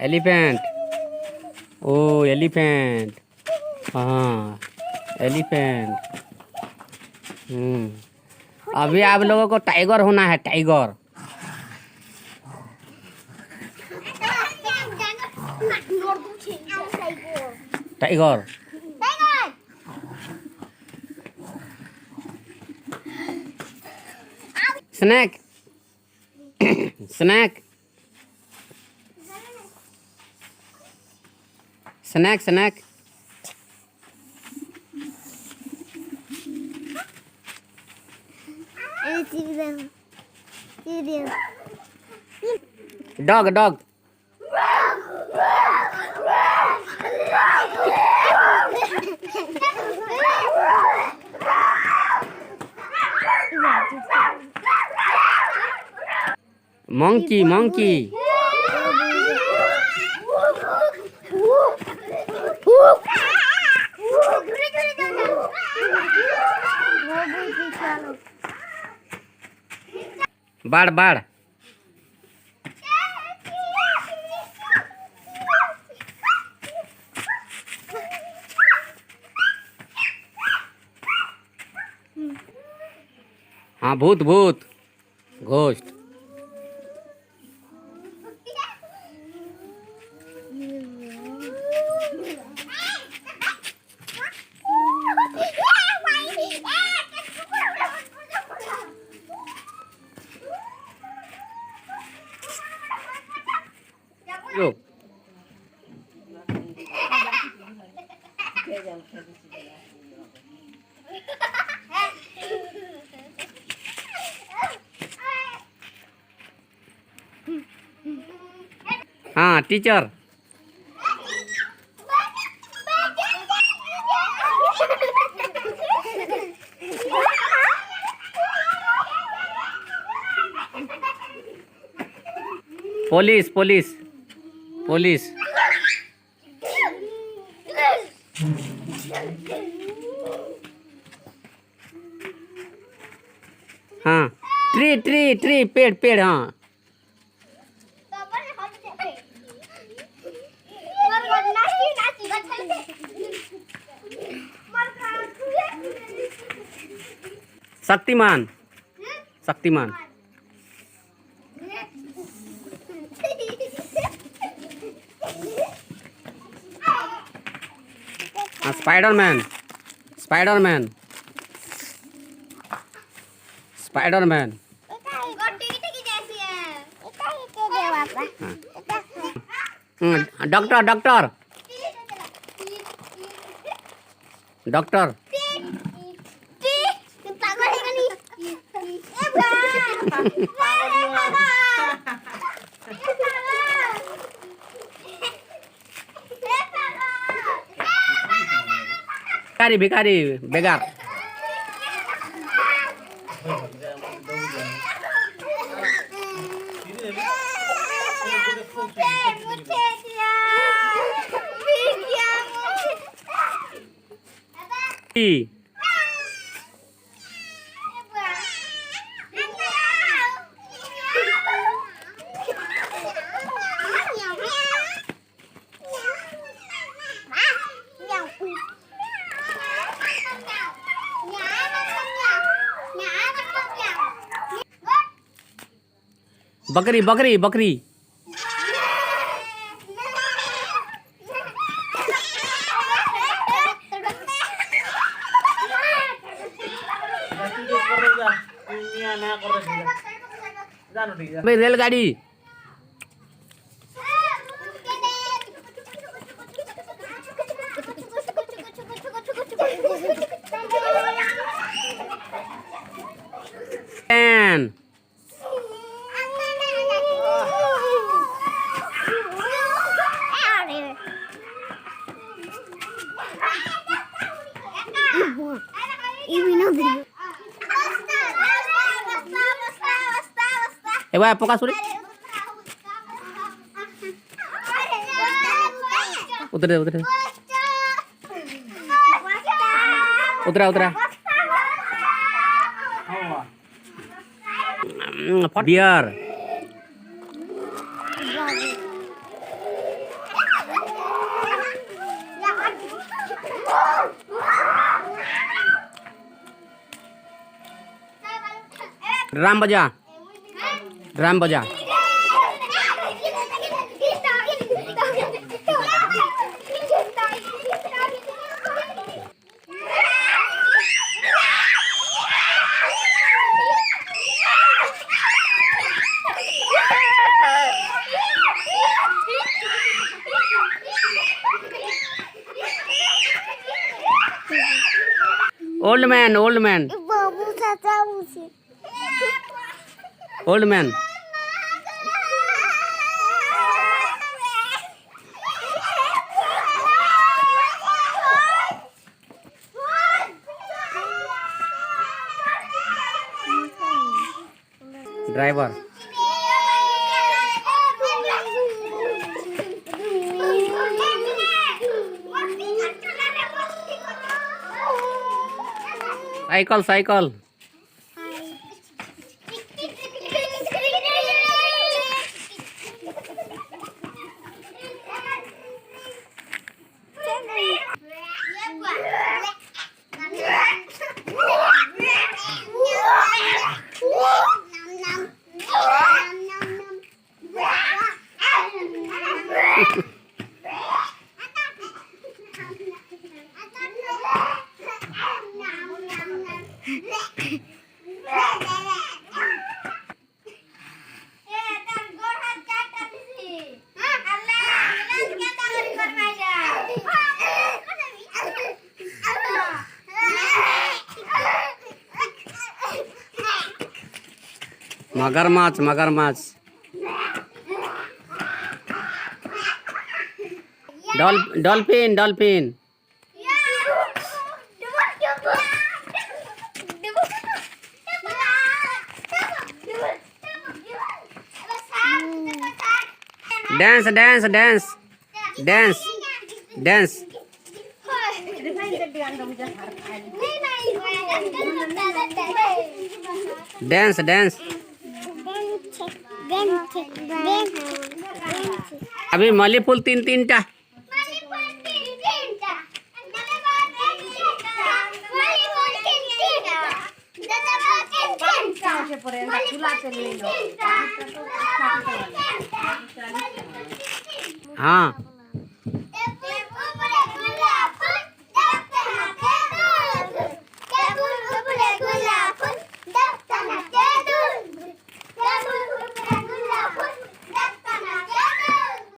Elephant. ओ elephant. हाँ elephant. अभी आप लोगों को टाइगर होना है, tiger. Tiger. Snake. Snake. Snake snake. Dog dog. monkey monkey। बाड़ बाड़। हाँ भूत भूत। घोस्ट। यो हाँ टीचर। Police police police. हाँ ट्री ट्री ट्री पेड़ पेड़। हाँ शक्तिमान शक्तिमान। हाँ Spiderman Spiderman Spiderman. Doctor doctor doctor. भिखारी भिखारी बेगार। बकरी बकरी बकरी। रेलगाड़ी। ट्रेन। Ewa poka suri. उतरे उतरे उतरा उतरा। बियर। ड्राम बजा, ड्राम बजा। Old man, old man, old man. Driver. Cycle, cycle. मगरमच्छ, मगरमच्छ। Dolphin, dolphin. Dance, dance, dance, dance, dance. Dance, dance. अभी मल्ली फूल तीन तीन टा। हाँ।